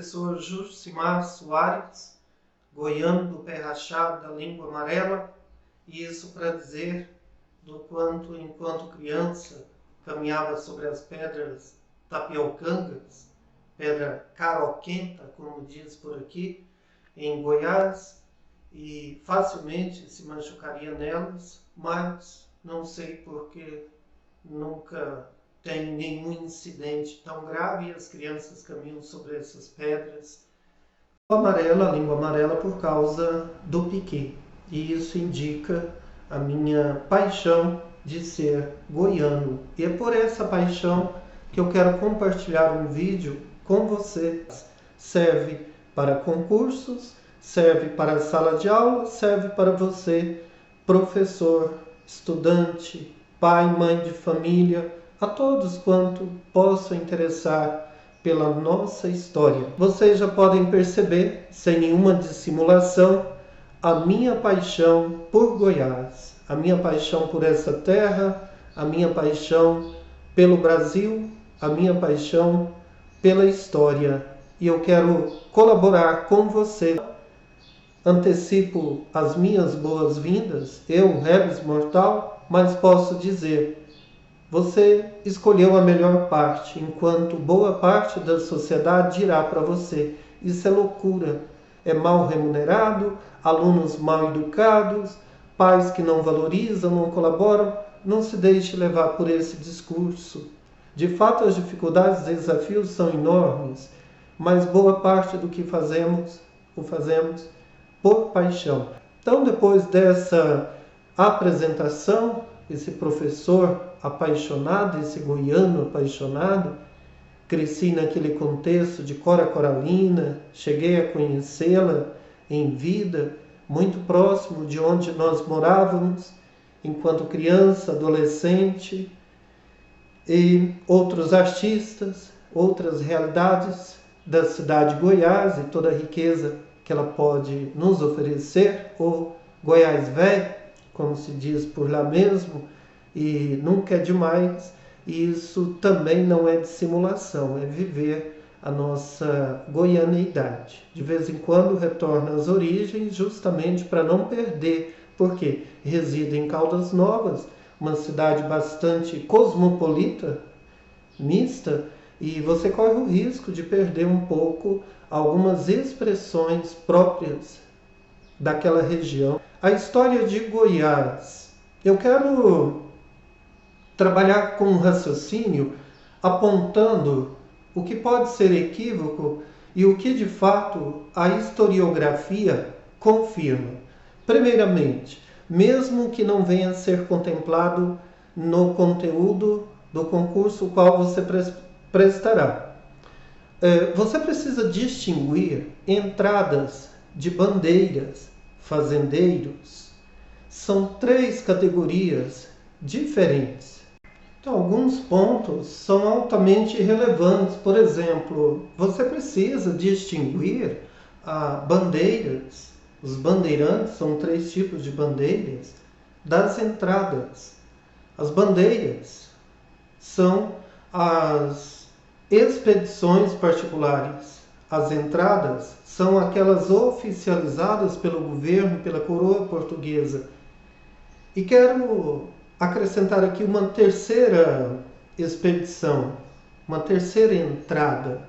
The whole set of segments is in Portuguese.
professor Jucimar Soares, goiano do pé rachado da língua amarela, e isso para dizer do quanto, enquanto criança, caminhava sobre as pedras tapiocangas, pedra caroquenta, como diz por aqui, em Goiás, e facilmente se machucaria nelas, mas não sei porque nunca tem nenhum incidente tão grave e as crianças caminham sobre essas pedras. A língua amarela por causa do piquê, e isso indica a minha paixão de ser goiano. E é por essa paixão que eu quero compartilhar um vídeo com você. Serve para concursos, serve para a sala de aula, serve para você, professor, estudante, pai, mãe de família, a todos quanto possam interessar pela nossa história. Vocês já podem perceber, sem nenhuma dissimulação, a minha paixão por Goiás, a minha paixão por essa terra, a minha paixão pelo Brasil, a minha paixão pela história. E eu quero colaborar com você. Antecipo as minhas boas-vindas, eu, Rebes Mortal, mas posso dizer, você escolheu a melhor parte, enquanto boa parte da sociedade dirá para você, isso é loucura, é mal remunerado, alunos mal educados, pais que não valorizam, não colaboram. Não se deixe levar por esse discurso. De fato, as dificuldades e desafios são enormes, mas boa parte do que fazemos, o fazemos por paixão. Então, depois dessa apresentação, esse professor apaixonado, esse goiano apaixonado, cresci naquele contexto de Cora Coralina, cheguei a conhecê-la em vida, muito próximo de onde nós morávamos, enquanto criança, adolescente, e outros artistas, outras realidades da cidade de Goiás e toda a riqueza que ela pode nos oferecer, ou Goiás velho, como se diz por lá mesmo, e nunca é demais. E isso também não é dissimulação, é viver a nossa goianeidade. De vez em quando retorna às origens, justamente para não perder, porque resido em Caldas Novas, uma cidade bastante cosmopolita, mista, e você corre o risco de perder um pouco algumas expressões próprias daquela região. A história de Goiás. Eu quero trabalhar com um raciocínio apontando o que pode ser equívoco e o que de fato a historiografia confirma. Primeiramente, mesmo que não venha a ser contemplado no conteúdo do concurso qual você prestará, você precisa distinguir entradas de bandeiras, fazendeiros. São três categorias diferentes. Então, alguns pontos são altamente relevantes. Por exemplo, você precisa distinguir bandeiras. Os bandeirantes são três tipos de bandeiras das entradas. As bandeiras são as expedições particulares. As entradas são aquelas oficializadas pelo governo, pela coroa portuguesa. E quero acrescentar aqui uma terceira expedição, uma terceira entrada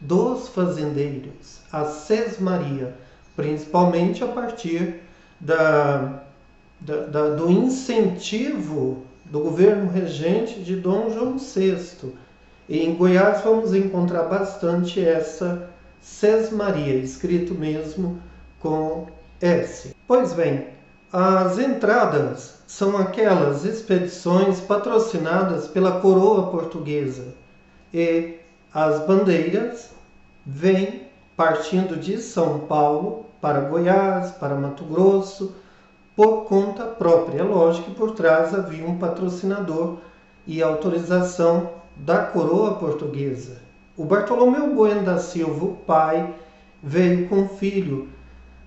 dos fazendeiros, a sesmaria, principalmente a partir do incentivo do governo regente de Dom João VI. E em Goiás vamos encontrar bastante essa sesmaria, escrito mesmo com S. Pois bem, as entradas são aquelas expedições patrocinadas pela coroa portuguesa e as bandeiras vêm partindo de São Paulo para Goiás, para Mato Grosso, por conta própria. É lógico que por trás havia um patrocinador e autorização da coroa portuguesa. O Bartolomeu Bueno da Silva, o pai, veio com o filho,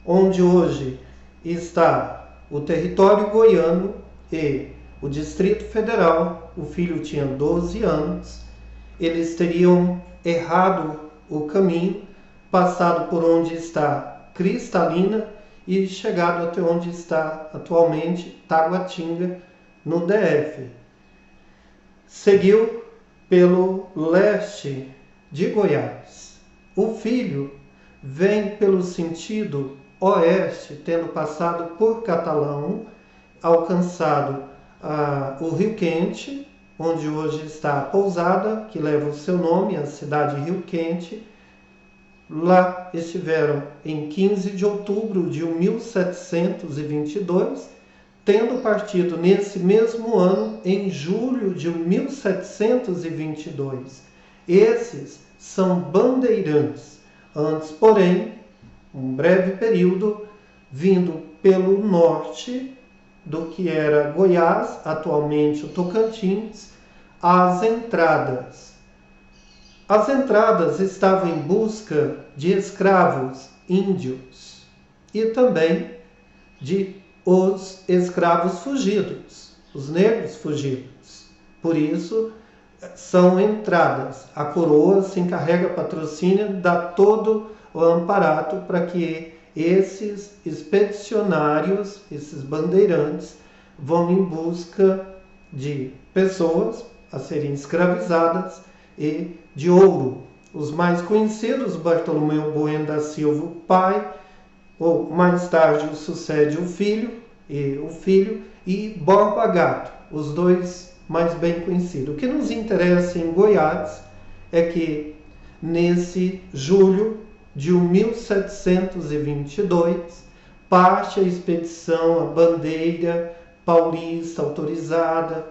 onde hoje está o território goiano e o Distrito Federal. O filho tinha 12 anos, eles teriam errado o caminho, passado por onde está Cristalina e chegado até onde está atualmente Taguatinga, no DF. Seguiu pelo leste de Goiás. O Filho vem pelo sentido oeste, tendo passado por Catalão, alcançado o Rio Quente, onde hoje está a pousada, que leva o seu nome, a cidade Rio Quente. Lá estiveram em 15 de outubro de 1722, tendo partido nesse mesmo ano, em julho de 1722. Esses são bandeirantes. Antes, porém, um breve período, vindo pelo norte do que era Goiás, atualmente o Tocantins, as entradas. As entradas estavam em busca de escravos índios e também de os escravos fugidos, os negros fugidos. Por isso, são entradas. A coroa se encarrega, patrocínio, dá todo o amparato para que esses expedicionários, esses bandeirantes, vão em busca de pessoas a serem escravizadas e de ouro. Os mais conhecidos, Bartolomeu Bueno da Silva, o pai, ou mais tarde o sucede o filho, e Borba Gato, os dois mais bem conhecidos. O que nos interessa em Goiás é que nesse julho de 1722 parte a expedição, a bandeira paulista autorizada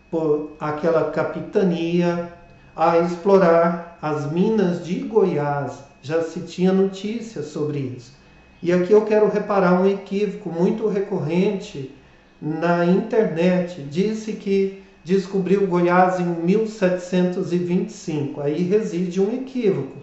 por aquela capitania a explorar as minas de Goiás. Já se tinha notícia sobre isso. E aqui eu quero reparar um equívoco muito recorrente na internet. Disse que descobriu Goiás em 1725. Aí reside um equívoco.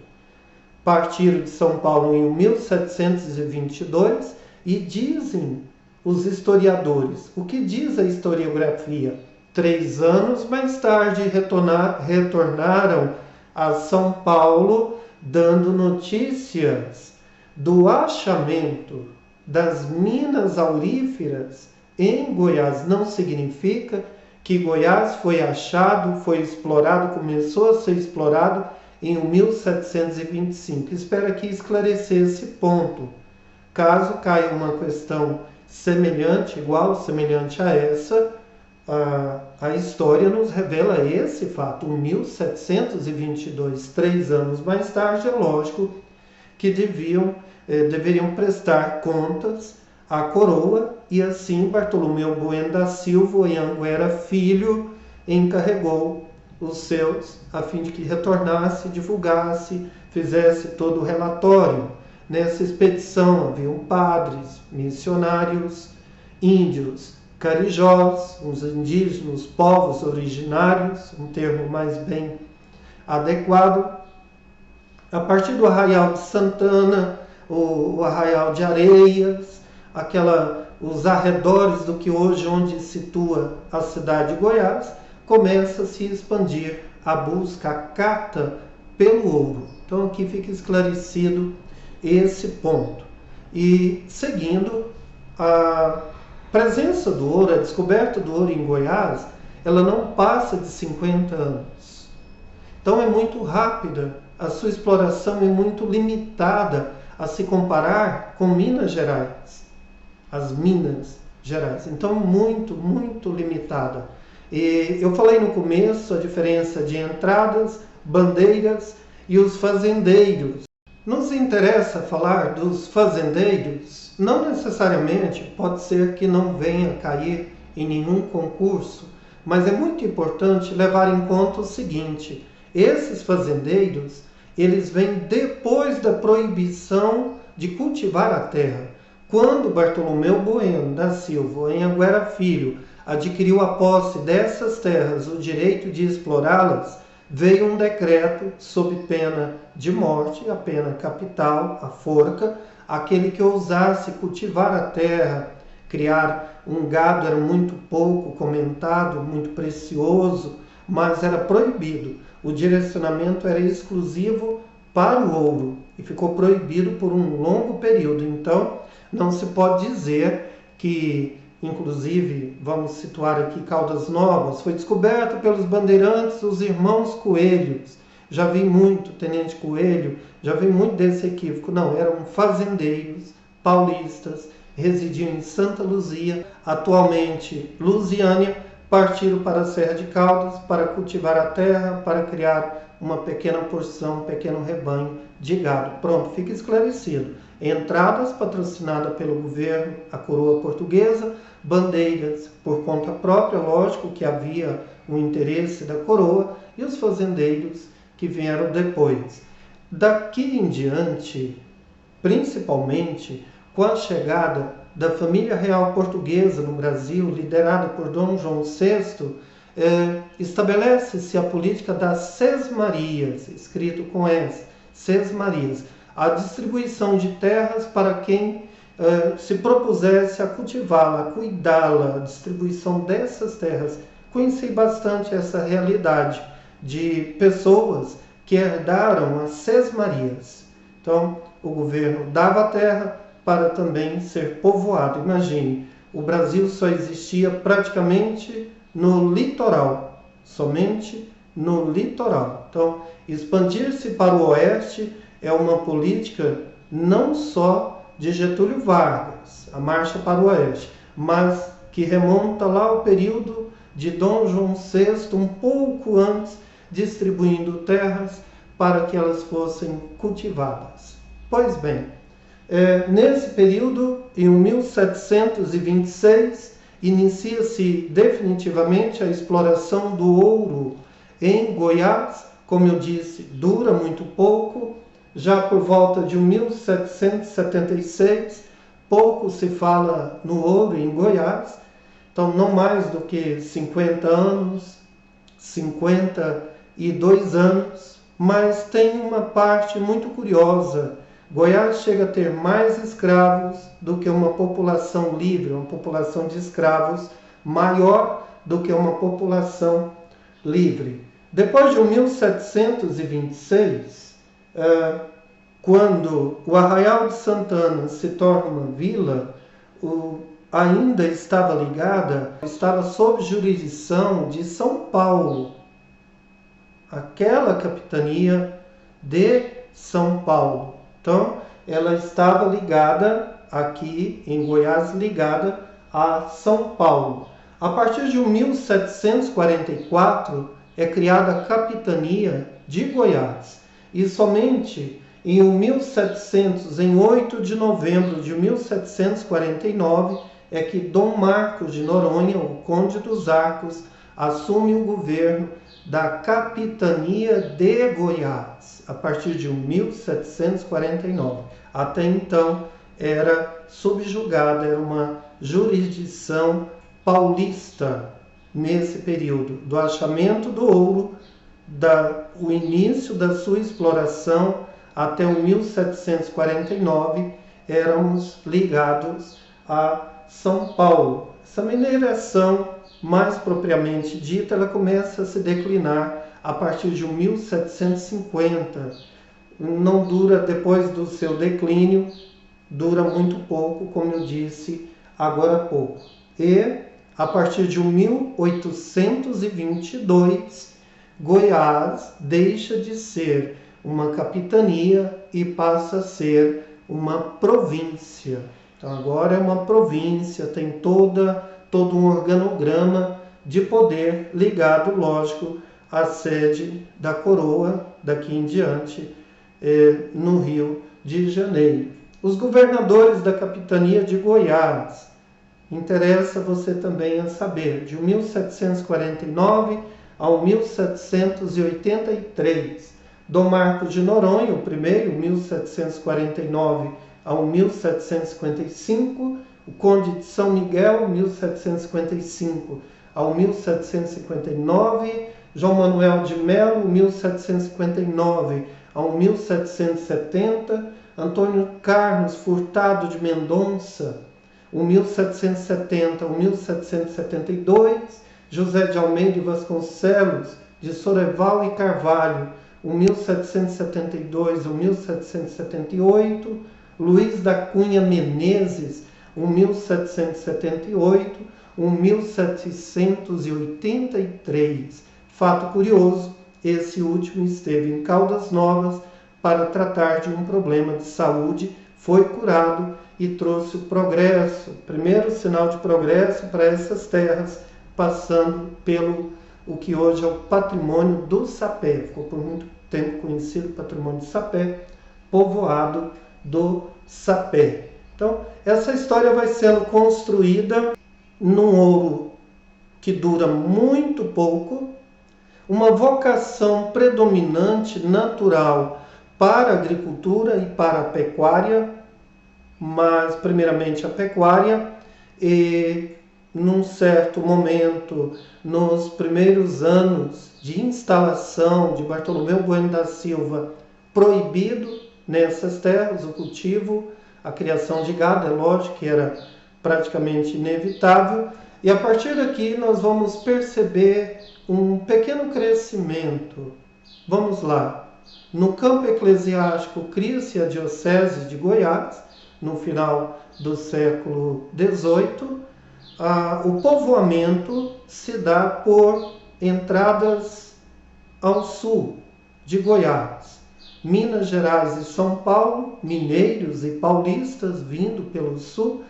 Partiram de São Paulo em 1722 e dizem os historiadores. O que diz a historiografia? 3 anos mais tarde retornaram a São Paulo, dando notícias do achamento das minas auríferas em Goiás. Não significa que Goiás foi achado, foi explorado, começou a ser explorado em 1725. Espero aqui esclarecer esse ponto. Caso caia uma questão semelhante, semelhante a essa, a história nos revela esse fato. 1722, 3 anos mais tarde, é lógico que deveriam prestar contas à coroa, e assim Bartolomeu Bueno da Silva, Anhanguera Filho, encarregou os seus a fim de que retornasse, divulgasse, fizesse todo o relatório. Nessa expedição haviam padres, missionários, índios, carijós, os indígenas, povos originários, um termo mais bem adequado. A partir do Arraial de Santana, o Arraial de Areias, os arredores do que hoje onde situa a cidade de Goiás, começa a se expandir a busca, a cata pelo ouro. Então aqui fica esclarecido esse ponto. E seguindo, a presença do ouro, a descoberta do ouro em Goiás, ela não passa de 50 anos. Então é muito rápida, a sua exploração é muito limitada a se comparar com Minas Gerais, as Minas Gerais. Então muito, muito limitada. E eu falei no começo a diferença de entradas, bandeiras e os fazendeiros. Nos interessa falar dos fazendeiros? Não necessariamente, pode ser que não venha a cair em nenhum concurso, mas é muito importante levar em conta o seguinte: esses fazendeiros, eles vêm depois da proibição de cultivar a terra. Quando Bartolomeu Bueno da Silva, Anhanguera Filho, adquiriu a posse dessas terras, o direito de explorá-las, veio um decreto sob pena de morte, a pena capital, a forca. Aquele que ousasse cultivar a terra, criar um gado, era muito pouco comentado, muito precioso, mas era proibido. O direcionamento era exclusivo para o ouro. e ficou proibido por um longo período. Então, não se pode dizer que, inclusive, vamos situar aqui Caldas Novas, foi descoberto pelos bandeirantes os irmãos Coelhos. Já vi muito Tenente Coelho, já vi muito desse equívoco. Não, eram fazendeiros paulistas, residiam em Santa Luzia, atualmente Lusiânia, partiram para a Serra de Caldas para cultivar a terra, para criar uma pequena porção, um pequeno rebanho de gado. Pronto, fica esclarecido. Entradas patrocinadas pelo governo, a coroa portuguesa, bandeiras por conta própria, lógico que havia o interesse da coroa, e os fazendeiros que vieram depois. Daqui em diante, principalmente com a chegada da família real portuguesa no Brasil, liderada por Dom João VI, estabelece-se a política das sesmarias, escrito com S, sesmarias, a distribuição de terras para quem se propusesse a cultivá-la, a cuidá-la, a distribuição dessas terras. Conheci bastante essa realidade de pessoas que herdaram as sesmarias. Então, o governo dava a terra para também ser povoado. Imagine, o Brasil só existia praticamente no litoral, somente no litoral. Então, expandir-se para o oeste é uma política não só de Getúlio Vargas, a marcha para o oeste, mas que remonta lá ao período de Dom João VI, um pouco antes, distribuindo terras para que elas fossem cultivadas. Pois bem, nesse período, em 1726, inicia-se definitivamente a exploração do ouro em Goiás. Como eu disse, dura muito pouco. Já por volta de 1776, pouco se fala no ouro em Goiás. Então, não mais do que 50 anos, 52 anos. Mas tem uma parte muito curiosa. Goiás chega a ter mais escravos do que uma população livre, uma população de escravos maior do que uma população livre. Depois de 1726, quando o Arraial de Santana se torna uma vila, ainda estava sob jurisdição de São Paulo, aquela capitania de São Paulo. Então, ela estava ligada aqui em Goiás, ligada a São Paulo. A partir de 1744 é criada a capitania de Goiás. E somente em 8 de novembro de 1749 é que Dom Marcos de Noronha, o Conde dos Arcos, assume o governo da capitania de Goiás, a partir de 1749. Até então era subjugada, era uma jurisdição paulista nesse período, do achamento do ouro, o início da sua exploração até o 1749, éramos ligados a São Paulo. Essa mineração, mais propriamente dita, ela começa a se declinar a partir de 1750. Não dura, depois do seu declínio, dura muito pouco, como eu disse agora há pouco. E a partir de 1822, Goiás deixa de ser uma capitania e passa a ser uma província. Então agora é uma província, tem todo um organograma de poder ligado, lógico, à sede da coroa, daqui em diante, no Rio de Janeiro. Os governadores da capitania de Goiás, interessa você também a saber, de 1749 ao 1783. Dom Marcos de Noronha, o primeiro, 1749 ao 1755. O Conde de São Miguel, 1755 ao 1759. João Manuel de Melo, 1759 ao 1770. Antônio Carlos Furtado de Mendonça, o 1770 ao 1772, José de Almeida e Vasconcelos, de Soreval e Carvalho, o 1772 ao 1778, Luiz da Cunha Menezes, o 1778, o 1783. Fato curioso, esse último esteve em Caldas Novas para tratar de um problema de saúde, foi curado e trouxe o progresso, primeiro sinal de progresso para essas terras, passando pelo o que hoje é o patrimônio do Sapé. Ficou por muito tempo conhecido patrimônio de Sapé, povoado do Sapé. Então, essa história vai sendo construída num ouro que dura muito pouco, uma vocação predominante natural para a agricultura e para a pecuária, mas primeiramente a pecuária, e num certo momento, nos primeiros anos de instalação de Bartolomeu Bueno da Silva, proibido nessas terras o cultivo, a criação de gado, é lógico que era praticamente inevitável, e a partir daqui nós vamos perceber um pequeno crescimento. Vamos lá. No campo eclesiástico cria-se a Diocese de Goiás, no final do século XVIII. O povoamento se dá por entradas ao sul de Goiás. Minas Gerais e São Paulo, mineiros e paulistas vindo pelo sul.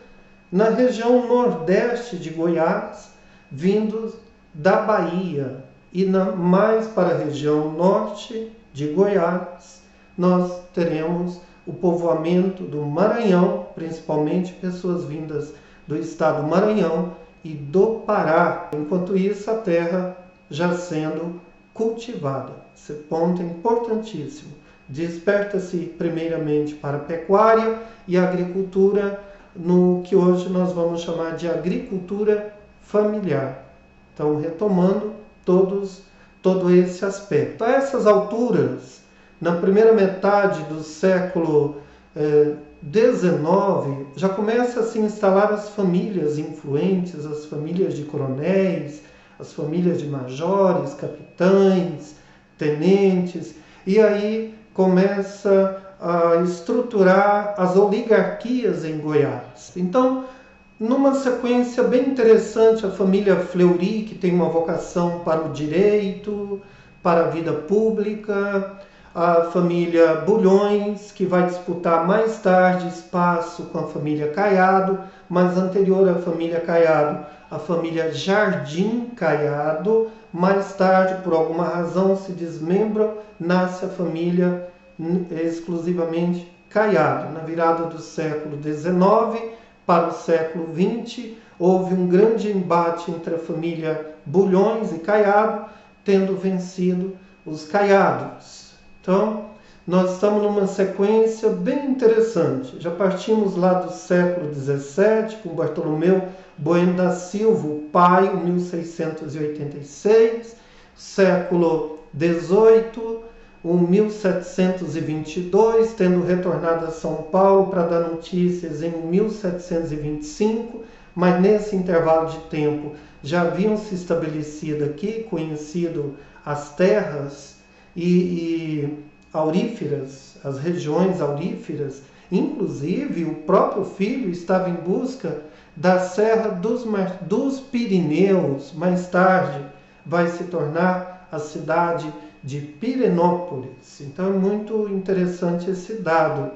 Na região nordeste de Goiás, vindos da Bahia, e mais para a região norte de Goiás, nós teremos o povoamento do Maranhão, principalmente pessoas vindas do estado do Maranhão e do Pará. Enquanto isso, a terra já sendo cultivada. Esse ponto é importantíssimo. Desperta-se primeiramente para a pecuária e a agricultura, no que hoje nós vamos chamar de agricultura familiar. Então, retomando todo esse aspecto. A essas alturas, na primeira metade do século XIX, já começa a se instalar as famílias influentes, as famílias de coronéis, as famílias de majores, capitães, tenentes, e aí começa a estruturar as oligarquias em Goiás. Então, numa sequência bem interessante, a família Fleury, que tem uma vocação para o direito, para a vida pública, a família Bulhões, que vai disputar mais tarde espaço com a família Caiado, mas anterior à família Caiado, a família Jardim Caiado. Mais tarde, por alguma razão, se desmembram, nasce a família exclusivamente Caiado. Na virada do século XIX para o século XX, houve um grande embate entre a família Bulhões e Caiado, tendo vencido os Caiados. Então, nós estamos numa sequência bem interessante. Já partimos lá do século XVII, com Bartolomeu Bueno da Silva, o pai, em 1686, século XVIII, 1722, tendo retornado a São Paulo para dar notícias em 1725, mas nesse intervalo de tempo já haviam se estabelecido aqui, conhecido as terras e auríferas, as regiões auríferas. Inclusive, o próprio filho estava em busca da Serra dos Pirineus. Mais tarde vai se tornar a cidade de Pirenópolis. Então é muito interessante esse dado.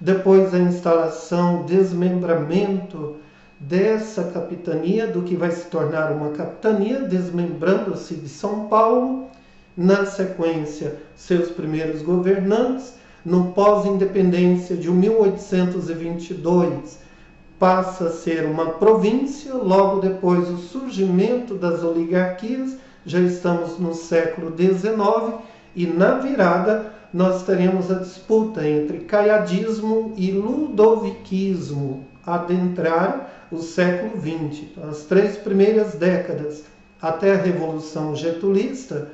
Depois a instalação, desmembramento dessa capitania, do que vai se tornar uma capitania, desmembrando-se de São Paulo. Na sequência, seus primeiros governantes. No pós-independência de 1822, passa a ser uma província. Logo depois, o surgimento das oligarquias. Já estamos no século XIX e na virada nós teremos a disputa entre caiadismo e ludoviquismo, adentrar o século XX. Então, as 3 primeiras décadas até a Revolução Getulista,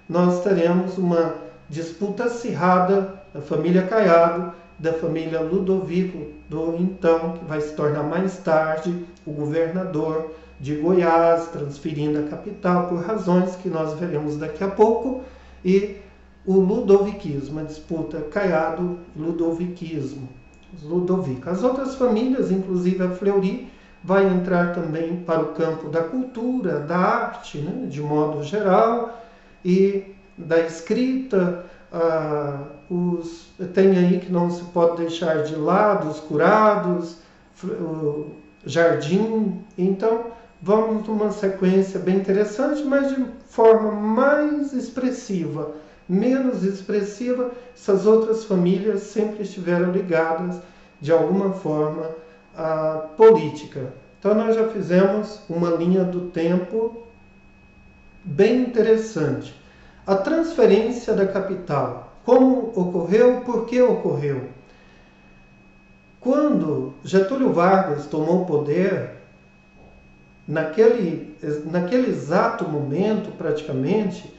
nós teremos uma disputa acirrada da família Caiado, da família Ludovico, então, que vai se tornar mais tarde o governador de Goiás, transferindo a capital por razões que nós veremos daqui a pouco, e o ludoviquismo, a disputa Caiado-ludoviquismo, os Ludovico. As outras famílias, inclusive a Fleury, vai entrar também para o campo da cultura, da arte, né, de modo geral, e da escrita. Tem aí que não se pode deixar de lado os curados, o jardim. Então, vamos numa sequência bem interessante, mas de forma mais expressiva. Menos expressiva, essas outras famílias sempre estiveram ligadas, de alguma forma, à política. Então, nós já fizemos uma linha do tempo bem interessante. A transferência da capital. Como ocorreu? Por que ocorreu? Quando Getúlio Vargas tomou o poder, naquele exato momento, praticamente,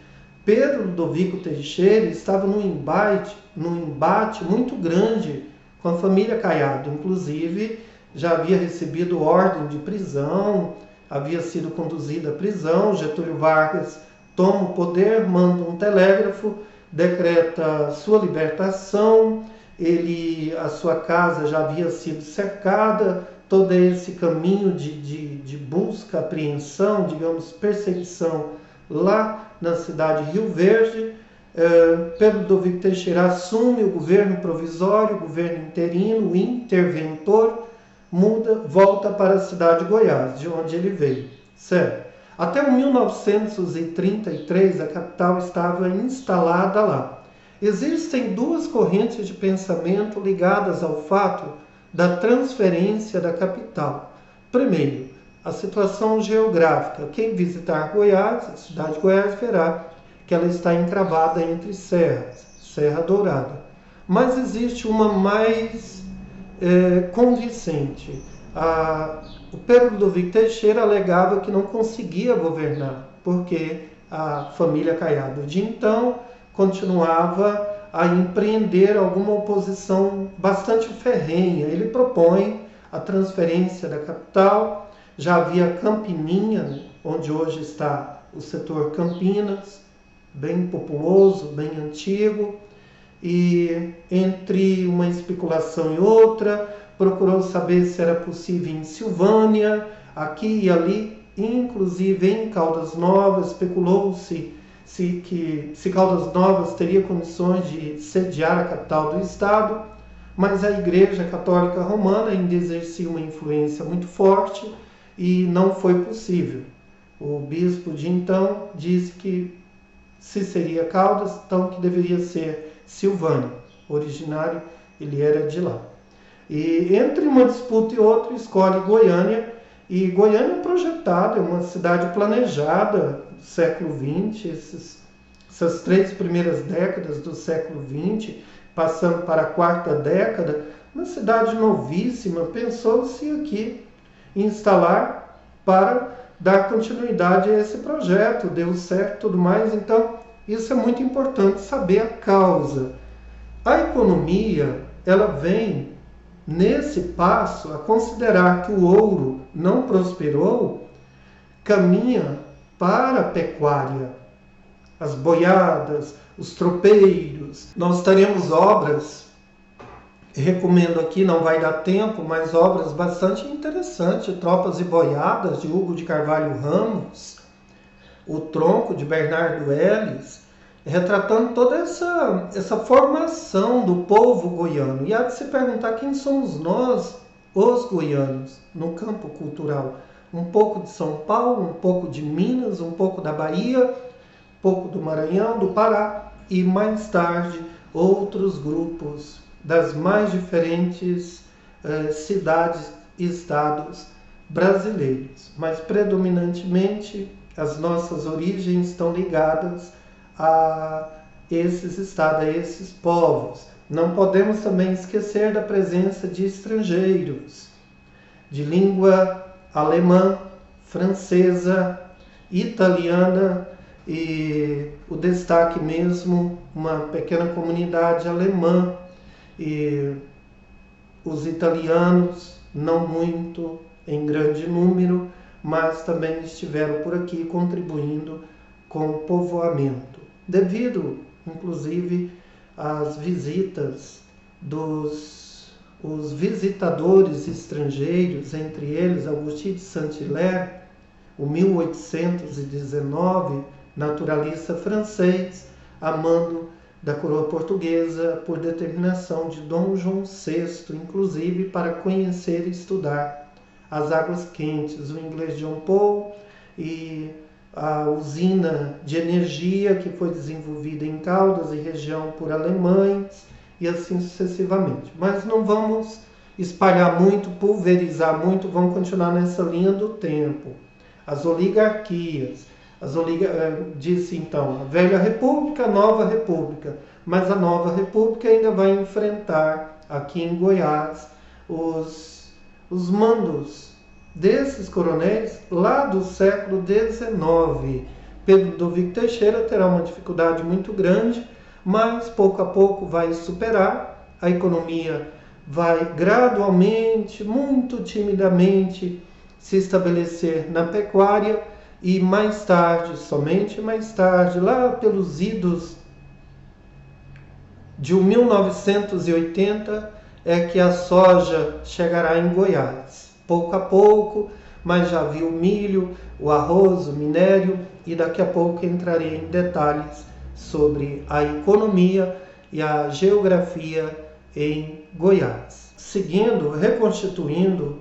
Pedro Ludovico Teixeira estava num embate muito grande com a família Caiado. Inclusive, já havia recebido ordem de prisão, havia sido conduzido à prisão. Getúlio Vargas toma o poder, manda um telégrafo, decreta sua libertação. A sua casa já havia sido cercada, todo esse caminho de busca, apreensão, digamos, perseguição lá na cidade de Rio Verde. Pedro Ludovico Teixeira assume o governo provisório, o governo interino, o interventor, volta para a cidade de Goiás, de onde ele veio. Certo? Até 1933, a capital estava instalada lá. Existem duas correntes de pensamento ligadas ao fato da transferência da capital. Primeiro, a situação geográfica. Quem visitar Goiás, a cidade de Goiás, verá que ela está encravada entre serras, Serra Dourada. Mas existe uma mais convincente. O Pedro Ludovico Teixeira alegava que não conseguia governar, porque a família Caiado de então continuava a empreender alguma oposição bastante ferrenha. Ele propõe a transferência da capital. Já havia Campininha, onde hoje está o setor Campinas, bem populoso, bem antigo, e entre uma especulação e outra, procurou saber se era possível em Silvânia, aqui e ali, inclusive em Caldas Novas. Especulou-se se Caldas Novas teria condições de sediar a capital do estado, mas a Igreja Católica Romana ainda exercia uma influência muito forte e não foi possível. O bispo de então disse que se seria Caldas, então que deveria ser Silvânia. Originário, ele era de lá. E entre uma disputa e outra, escolhe Goiânia. E Goiânia é projetada, é uma cidade planejada do século XX, essas 3 primeiras décadas do século XX, passando para a 4ª década, uma cidade novíssima. Pensou-se aqui em instalar para dar continuidade a esse projeto, deu certo e tudo mais. Então, isso é muito importante, saber a causa. A economia, ela vem nesse passo a considerar que o ouro não prosperou, caminha para a pecuária, as boiadas, os tropeiros. Nós teremos obras, recomendo aqui, não vai dar tempo, mas obras bastante interessantes, Tropas e Boiadas, de Hugo de Carvalho Ramos, O Tronco, de Bernardo Ellis, retratando toda essa formação do povo goiano. E há de se perguntar quem somos nós, os goianos, no campo cultural. Um pouco de São Paulo, um pouco de Minas, um pouco da Bahia, um pouco do Maranhão, do Pará, e mais tarde outros grupos das mais diferentes cidades e estados brasileiros. Mas predominantemente as nossas origens estão ligadas a esses estados, a esses povos. Não podemos também esquecer da presença de estrangeiros, de língua alemã, francesa, italiana, e o destaque mesmo, uma pequena comunidade alemã, e os italianos, não muito em grande número, mas também estiveram por aqui contribuindo com o povoamento. Devido inclusive as visitas os visitadores estrangeiros, entre eles Augustin de Saint-Hilaire, o 1819, naturalista francês, amando da coroa portuguesa por determinação de Dom João VI, inclusive para conhecer e estudar as águas quentes, o inglês John Paul e a usina de energia que foi desenvolvida em Caldas e região por alemães e assim sucessivamente. Mas não vamos espalhar muito, pulverizar muito, vamos continuar nessa linha do tempo. As oligarquias, disse então, a velha república, a nova república, mas a nova república ainda vai enfrentar aqui em Goiás os mandos desses coronéis lá do século XIX. Pedro Ludovico Teixeira terá uma dificuldade muito grande, mas pouco a pouco vai superar. A economia vai gradualmente, muito timidamente, se estabelecer na pecuária e mais tarde, somente mais tarde, lá pelos idos de 1980, é que a soja chegará em Goiás. Pouco a pouco, mas já vi o milho, o arroz, o minério, e daqui a pouco entrarei em detalhes sobre a economia e a geografia em Goiás. Seguindo, reconstituindo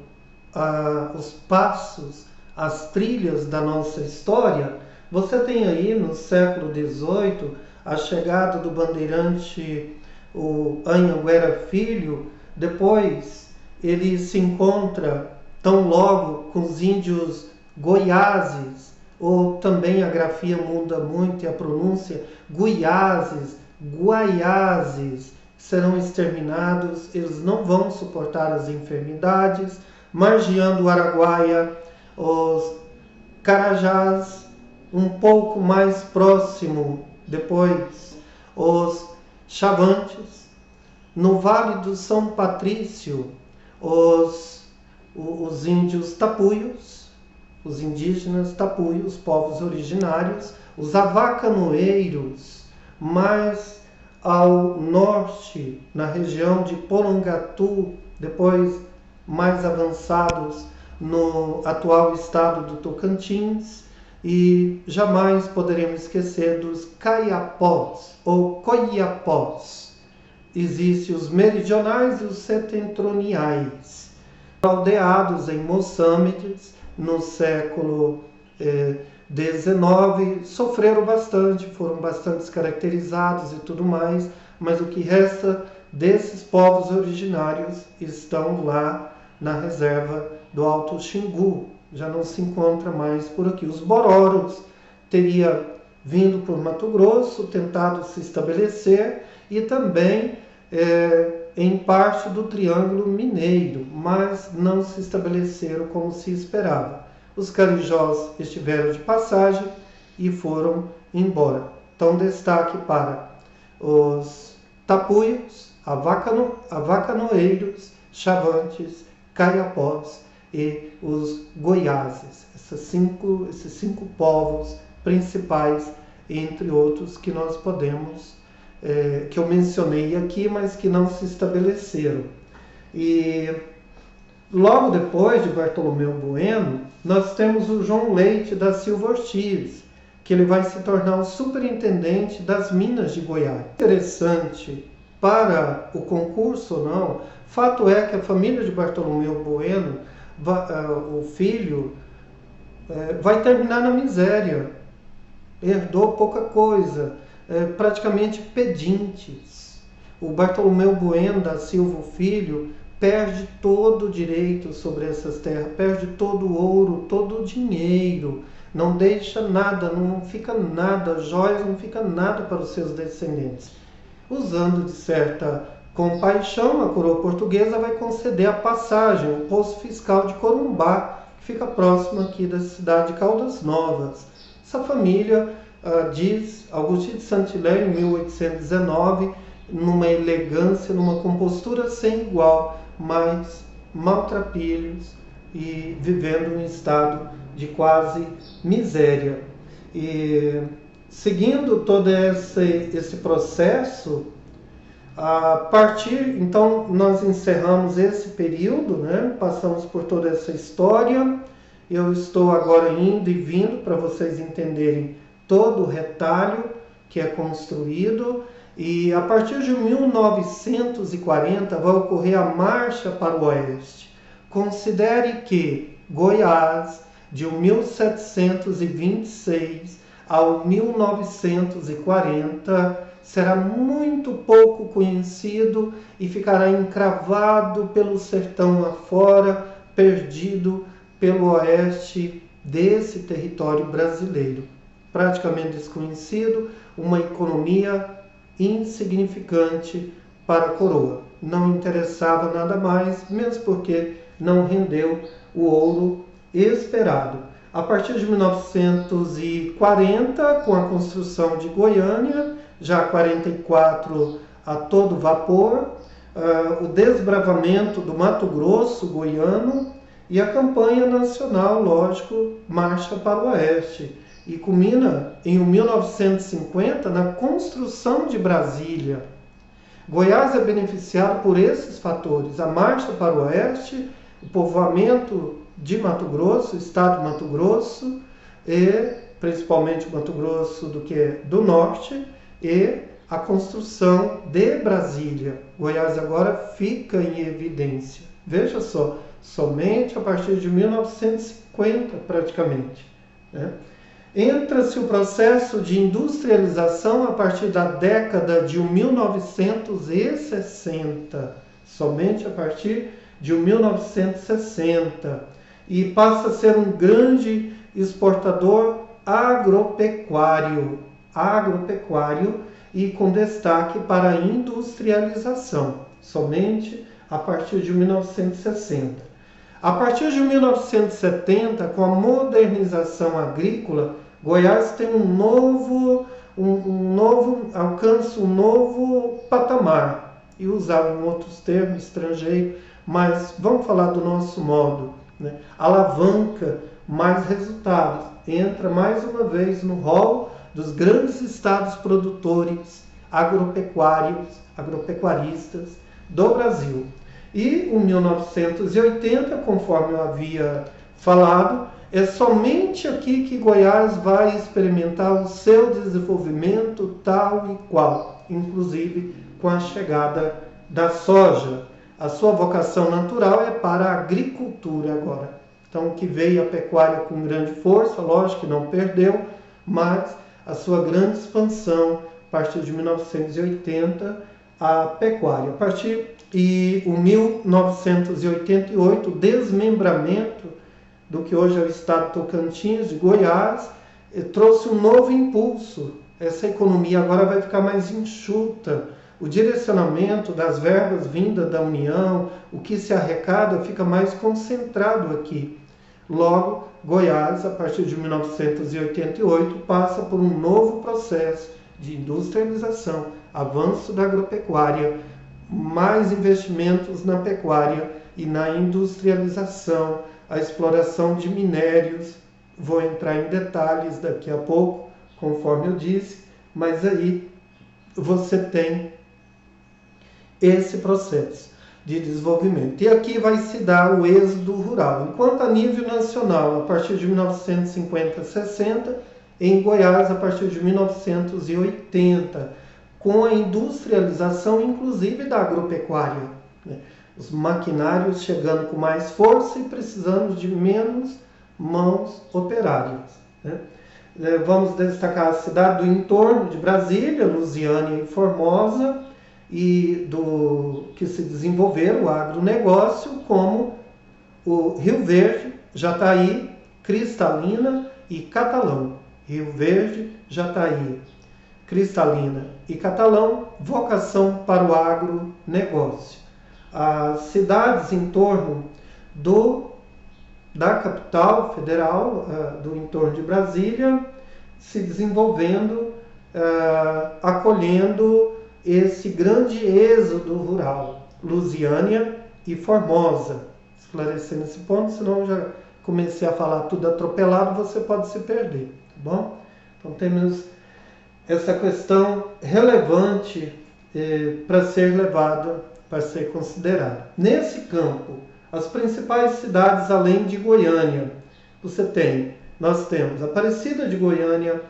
os passos, as trilhas da nossa história, você tem aí no século XVIII a chegada do bandeirante, o Anhanguera Filho. Depois ele se encontra tão logo com os índios goiáses, ou também a grafia muda muito e a pronúncia, guiazes, guaiazes, serão exterminados, eles não vão suportar as enfermidades, margeando o Araguaia, os Carajás, um pouco mais próximo, depois os Chavantes, no Vale do São Patrício, os índios tapuios, os indígenas tapuios, povos originários, os avacanoeiros, mais ao norte, na região de Porangatu, depois mais avançados no atual estado do Tocantins, e jamais poderemos esquecer dos caiapós ou coiapós. Existem os meridionais e os setentroniais, aldeados em Moçambique no século XIX, sofreram bastante, foram bastante caracterizados e tudo mais, mas o que resta desses povos originários estão lá na reserva do Alto Xingu, já não se encontra mais por aqui. Os Bororos teria vindo por Mato Grosso, tentado se estabelecer e também em parte do Triângulo Mineiro, mas não se estabeleceram como se esperava. Os carijós estiveram de passagem e foram embora. Então, destaque para os tapuios, avacanoeiros, chavantes, caiapós e os goiáses. Esses cinco povos principais, entre outros que nós podemos, que eu mencionei aqui, mas que não se estabeleceram. E logo depois de Bartolomeu Bueno, nós temos o João Leite da Silva Ortiz, que ele vai se tornar o superintendente das Minas de Goiás. Interessante para o concurso ou não, fato é que a família de Bartolomeu Bueno, o filho, vai terminar na miséria, herdou pouca coisa, praticamente pedintes. O Bartolomeu Bueno da Silva, o filho, perde todo o direito sobre essas terras, perde todo o ouro, todo o dinheiro, não deixa nada, não fica nada, joias, não fica nada para os seus descendentes. Usando de certa compaixão, a coroa portuguesa vai conceder a passagem, o posto fiscal de Corumbá, que fica próximo aqui da cidade de Caldas Novas. Essa família, diz Augustin de Saint-Hilaire, em 1819, numa elegância, numa compostura sem igual, mas maltrapilhos e vivendo em estado de quase miséria. E seguindo todo esse processo, a partir, então, nós encerramos esse período, né? Passamos por toda essa história. Eu estou agora indo e vindo para vocês entenderem todo o retalho que é construído. E a partir de 1940 vai ocorrer a marcha para o oeste. Considere que Goiás, de 1726 ao 1940, será muito pouco conhecido e ficará encravado pelo sertão afora, perdido pelo oeste desse território brasileiro. Praticamente desconhecido, uma economia insignificante para a coroa. Não interessava nada mais, mesmo porque não rendeu o ouro esperado. A partir de 1940, com a construção de Goiânia, já 44 a todo vapor, o desbravamento do Mato Grosso goiano e a campanha nacional, lógico, marcha para o oeste. E culmina em 1950 na construção de Brasília. Goiás é beneficiado por esses fatores: a marcha para o oeste, o povoamento de Mato Grosso, estado de Mato Grosso, e principalmente Mato Grosso do norte, e a construção de Brasília. Goiás agora fica em evidência. Veja só, somente a partir de 1950 praticamente, né? Entra-se o processo de industrialização a partir da década de 1960, somente a partir de 1960, e passa a ser um grande exportador agropecuário, e com destaque para a industrialização, somente a partir de 1960. A partir de 1970, com a modernização agrícola, Goiás tem alcança um novo patamar, e usar em outros termos estrangeiros, mas vamos falar do nosso modo, né? Alavanca mais resultados, entra mais uma vez no rol dos grandes estados produtores agropecuaristas do Brasil. E em 1980, conforme eu havia falado, é somente aqui que Goiás vai experimentar o seu desenvolvimento tal e qual, inclusive com a chegada da soja. A sua vocação natural é para a agricultura agora. Então, que veio a pecuária com grande força, lógico que não perdeu, mas a sua grande expansão, a partir de 1980, a pecuária. A partir de 1988, o desmembramento do que hoje é o estado de Tocantins, de Goiás, trouxe um novo impulso. Essa economia agora vai ficar mais enxuta. O direcionamento das verbas vindas da União, o que se arrecada, fica mais concentrado aqui. Logo, Goiás, a partir de 1988, passa por um novo processo de industrialização, avanço da agropecuária, mais investimentos na pecuária e na industrialização, a exploração de minérios. Vou entrar em detalhes daqui a pouco, conforme eu disse, mas aí você tem esse processo de desenvolvimento. E aqui vai se dar o êxodo rural. Enquanto a nível nacional, a partir de 1950-60, em Goiás, a partir de 1980, com a industrialização, inclusive da agropecuária, né? Os maquinários chegando com mais força e precisando de menos mãos operárias, né? Vamos destacar a cidade do entorno de Brasília, Lusiânia e Formosa, e que se desenvolveram o agronegócio, como o Rio Verde, Jataí, Cristalina e Catalão. Rio Verde, Jataí, Cristalina e Catalão, vocação para o agronegócio. As cidades em torno da capital federal, do entorno de Brasília, se desenvolvendo, acolhendo esse grande êxodo rural, Lusiânia e Formosa. Esclarecendo esse ponto, senão eu já comecei a falar tudo atropelado, você pode se perder, tá bom? Então temos essa questão relevante para ser levada, para ser considerada. Nesse campo, as principais cidades além de Goiânia, nós temos Aparecida de Goiânia,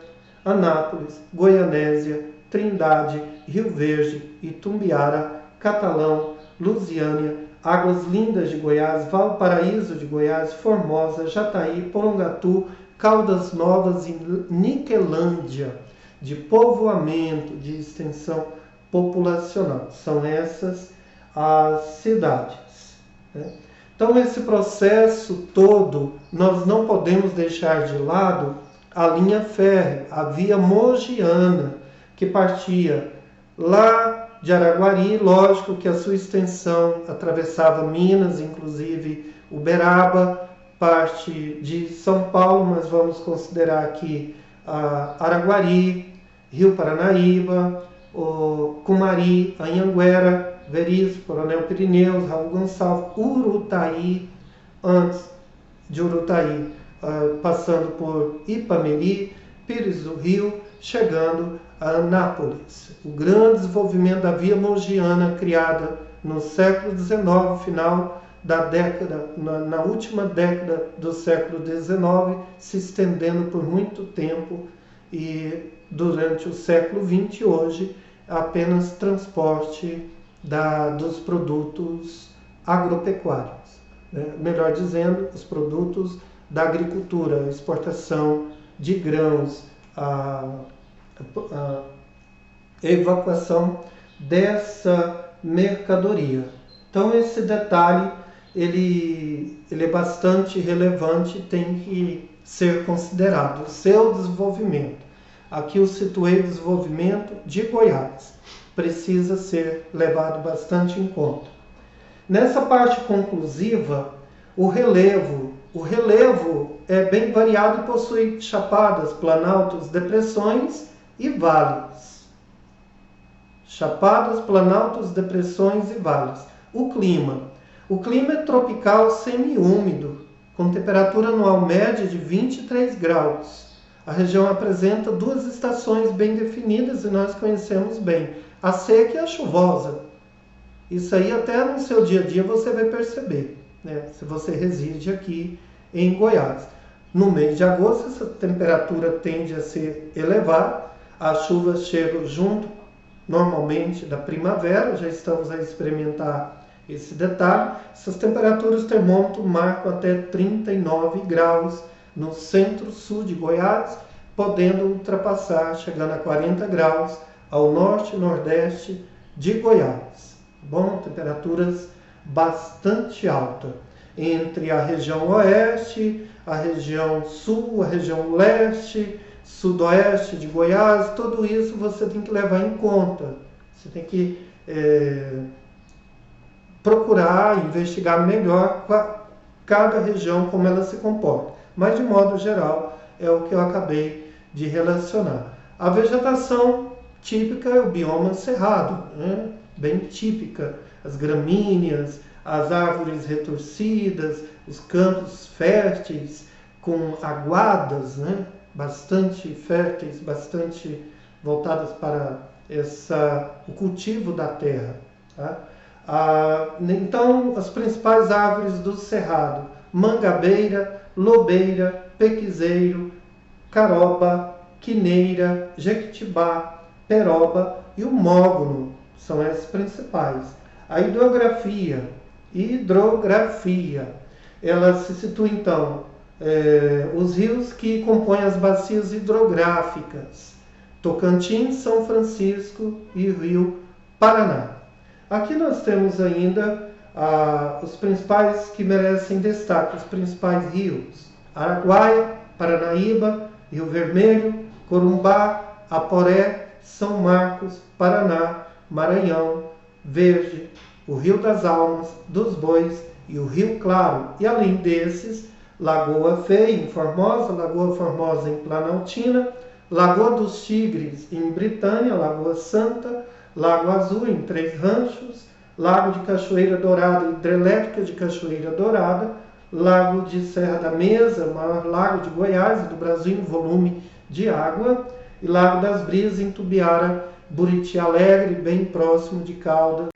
Anápolis, Goianésia, Trindade, Rio Verde, Itumbiara, Catalão, Lusiânia, Águas Lindas de Goiás, Valparaíso de Goiás, Formosa, Jataí, Porongatu, Caldas Novas e Niquelândia, de povoamento, de extensão populacional. São essas as cidades, né? Então, esse processo todo, nós não podemos deixar de lado a linha férrea, a via mogiana, que partia lá de Araguari, lógico que a sua extensão atravessava Minas, inclusive Uberaba, parte de São Paulo, mas vamos considerar aqui Araguari, Rio Paranaíba, Cumari, Anhanguera, Veríssimo, Coronel Pirineus, Raul Gonçalves, Urutaí, antes de Urutaí, passando por Ipameri, Pires do Rio, chegando a Anápolis. O grande desenvolvimento da via mogiana, criada no século XIX, final da década, na última década do século XIX, se estendendo por muito tempo, e durante o século XX, hoje, apenas transporte dos produtos agropecuários, né? Melhor dizendo, os produtos da agricultura, a exportação de grãos, a evacuação dessa mercadoria. Então, esse detalhe ele é bastante relevante, tem que ser considerado o seu desenvolvimento. Aqui eu situei o desenvolvimento de Goiás, precisa ser levado bastante em conta. Nessa parte conclusiva, o relevo é bem variado e possui chapadas, planaltos, depressões e vales. Chapadas, planaltos, depressões e vales. O clima é tropical semiúmido, com temperatura anual média de 23 graus. A região apresenta duas estações bem definidas e nós conhecemos bem, a seca e a chuvosa. Isso aí até no seu dia a dia você vai perceber, né? Se você reside aqui em Goiás. No mês de agosto, essa temperatura tende a ser elevada, as chuvas chegam junto, normalmente, da primavera, já estamos a experimentar esse detalhe. Essas temperaturas, o termômetro marcam até 39 graus no centro-sul de Goiás, podendo ultrapassar, chegando a 40 graus ao norte e nordeste de Goiás. Bom, temperaturas bastante altas entre a região oeste, a região sul, a região leste, sudoeste de Goiás. Tudo isso você tem que levar em conta. Você tem que procurar investigar melhor cada região, como ela se comporta. Mas, de modo geral, é o que eu acabei de relacionar. A vegetação típica é o bioma cerrado, né? Bem típica. As gramíneas, as árvores retorcidas, os campos férteis com aguadas, né? Bastante férteis, bastante voltadas para o cultivo da terra. Tá? Então, as principais árvores do cerrado: mangabeira, lobeira, pequizeiro, caroba, quineira, jequitibá, peroba e o mogno, são esses principais. A hidrografia, ela se situa então, os rios que compõem as bacias hidrográficas, Tocantins, São Francisco e o Rio Paraná. Aqui nós temos ainda os principais que merecem destaque, os principais rios: Araguaia, Paranaíba, Rio Vermelho, Corumbá, Aporé, São Marcos, Paraná, Maranhão, Verde, o Rio das Almas, dos Bois e o Rio Claro. E além desses, Lagoa Feia em Formosa, Lagoa Formosa em Planaltina, Lagoa dos Tigres em Britânia, Lagoa Santa, Lago Azul em Três Ranchos, Lago de Cachoeira Dourada, Hidrelétrica de Cachoeira Dourada, Lago de Serra da Mesa, o maior lago de Goiás e do Brasil em volume de água, e Lago das Brisas, em Tumbiara, Buriti Alegre, bem próximo de Caldas.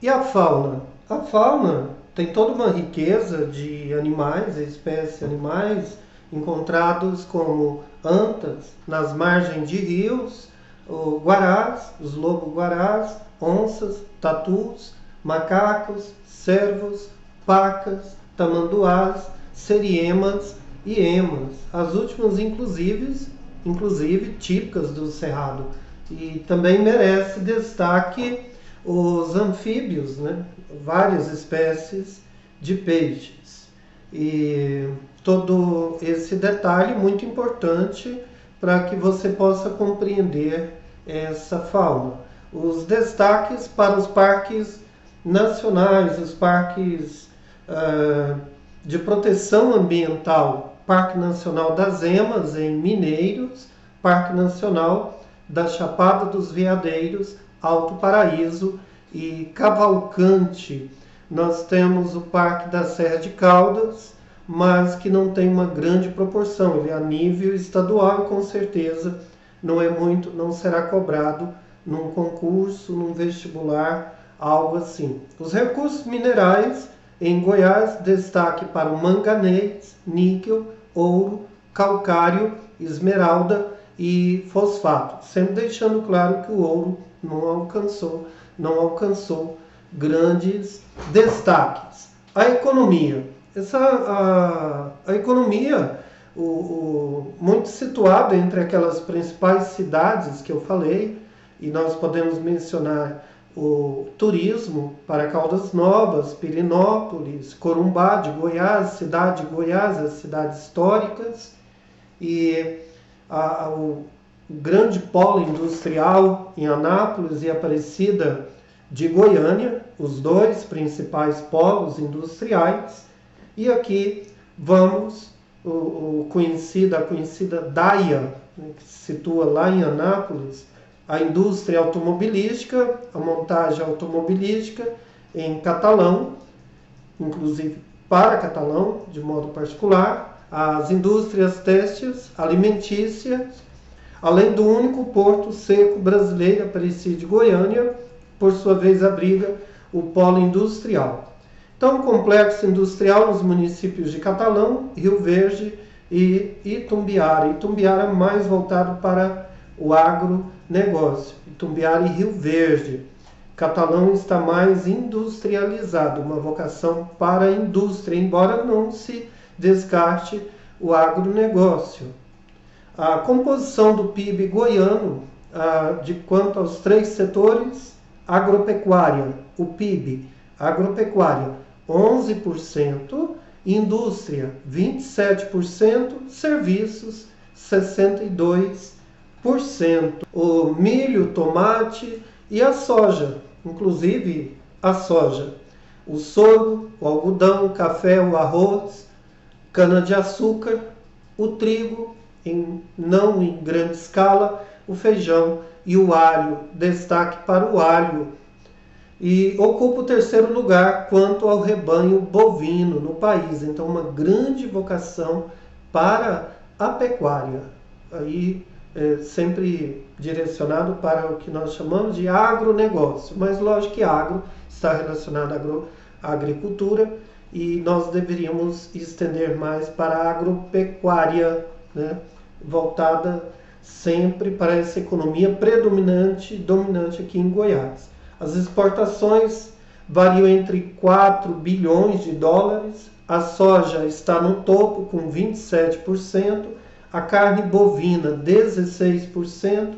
E a fauna? A fauna tem toda uma riqueza de animais, espécies de animais encontrados como antas nas margens de rios, guarás, os lobos-guarás, onças, tatus, macacos, cervos, pacas, tamanduás, seriemas e emas. As últimas, inclusive típicas do Cerrado. E também merece destaque os anfíbios, né? Várias espécies de peixes. E todo esse detalhe muito importante para que você possa compreender essa fauna. Os destaques para os parques nacionais, os parques de proteção ambiental: Parque Nacional das Emas, em Mineiros, Parque Nacional da Chapada dos Veadeiros, Alto Paraíso e Cavalcante. Nós temos o Parque da Serra de Caldas, mas que não tem uma grande proporção. Ele é a nível estadual e com certeza não será cobrado num concurso, num vestibular, algo assim. Os recursos minerais em Goiás: destaque para o manganês, níquel, ouro, calcário, esmeralda e fosfato, sempre deixando claro que o ouro não alcançou grandes destaques. A economia. A economia, muito situada entre aquelas principais cidades que eu falei, e nós podemos mencionar o turismo para Caldas Novas, Pirenópolis, Corumbá de Goiás, cidade de Goiás, as cidades históricas, e o grande polo industrial em Anápolis e Aparecida de Goiânia, os dois principais polos industriais. E aqui vamos a conhecida DAIA, né, que se situa lá em Anápolis, a indústria automobilística, a montagem automobilística em Catalão, inclusive para Catalão, de modo particular, as indústrias têxteis, alimentícias, além do único porto seco brasileiro, Aparecida de Goiânia, por sua vez abriga o polo industrial. Então, complexo industrial nos municípios de Catalão, Rio Verde e Itumbiara. Itumbiara mais voltado para o agronegócio. Itumbiara e Rio Verde. Catalão está mais industrializado, uma vocação para a indústria, embora não se descarte o agronegócio. A composição do PIB goiano, de quanto aos três setores: agropecuária, o PIB, agropecuária 11%, indústria 27%, serviços 62%, o milho, tomate e a soja, inclusive a soja, o sorgo, o algodão, o café, o arroz, cana-de-açúcar, o trigo, não em grande escala, o feijão e o alho. Destaque para o alho. E ocupa o terceiro lugar quanto ao rebanho bovino no país. Então, uma grande vocação para a pecuária. Aí, sempre direcionado para o que nós chamamos de agronegócio. Mas, lógico que agro está relacionado à agricultura e nós deveríamos estender mais para a agropecuária, né? Voltada sempre para essa economia predominante, dominante aqui em Goiás. As exportações variam entre 4 bilhões de dólares, a soja está no topo com 27%, a carne bovina 16%,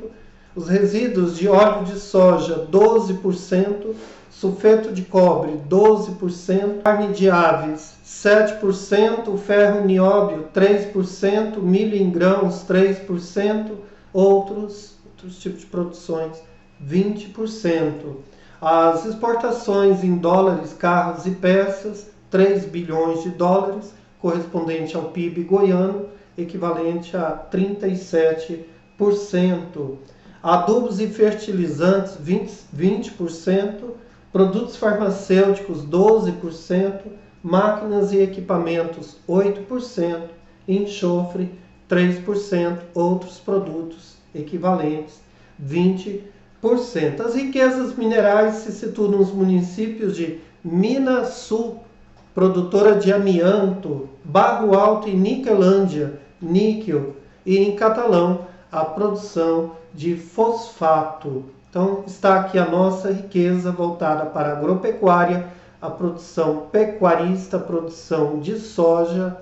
os resíduos de óleo de soja 12%, sulfeto de cobre 12%, carne de aves 7%, ferro nióbio 3%, milho em grãos 3%, outros tipos de produções 20%. As exportações em dólares, carros e peças, 3 bilhões de dólares, correspondente ao PIB goiano, equivalente a 37%. Adubos e fertilizantes, 20%, produtos farmacêuticos, 12%, máquinas e equipamentos, 8%, enxofre, 3%, outros produtos equivalentes 20%. As riquezas minerais se situam nos municípios de Minas Sul, produtora de amianto, Barro Alto e Niquelândia, níquel, e em Catalão, a produção de fosfato. Então, está aqui a nossa riqueza voltada para a agropecuária, a produção pecuarista, a produção de soja,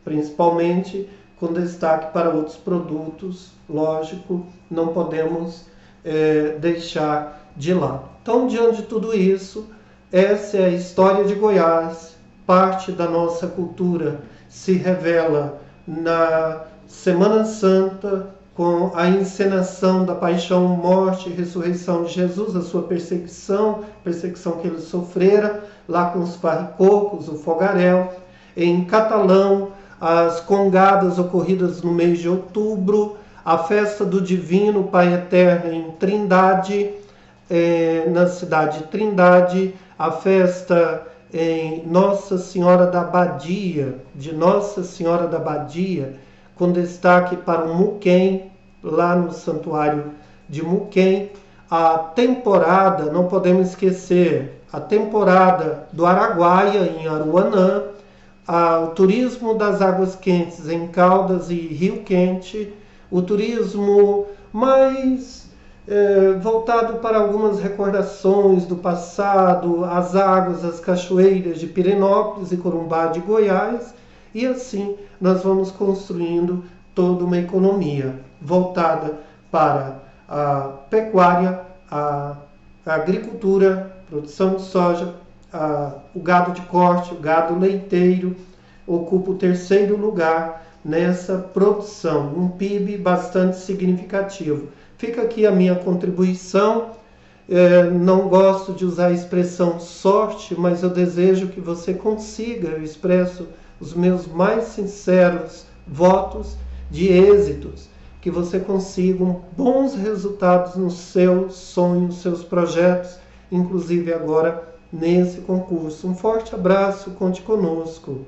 principalmente, com destaque para outros produtos, lógico, não podemos deixar de lado. Então, diante de tudo isso, essa é a história de Goiás, parte da nossa cultura se revela na Semana Santa, com a encenação da paixão, morte e ressurreição de Jesus, a sua perseguição que ele sofrera, lá com os farricocos, o fogaréu. Em Catalão, as congadas ocorridas no mês de outubro, a festa do Divino Pai Eterno em Trindade, na cidade de Trindade, a festa em Nossa Senhora da Abadia, com destaque para o Muquem, lá no Santuário de Muquem. A temporada, não podemos esquecer, a temporada do Araguaia, em Aruanã, o turismo das águas quentes em Caldas e Rio Quente, o turismo mais voltado para algumas recordações do passado, as águas, as cachoeiras de Pirenópolis e Corumbá de Goiás, e assim nós vamos construindo toda uma economia voltada para a pecuária, a agricultura, produção de soja, o gado de corte, o gado leiteiro, ocupa o terceiro lugar nessa produção, um PIB bastante significativo. Fica aqui a minha contribuição. Não gosto de usar a expressão sorte, mas eu desejo que você consiga, eu expresso os meus mais sinceros votos de êxitos, que você consiga bons resultados nos seus sonhos, seus projetos, inclusive agora nesse concurso. Um forte abraço, conte conosco.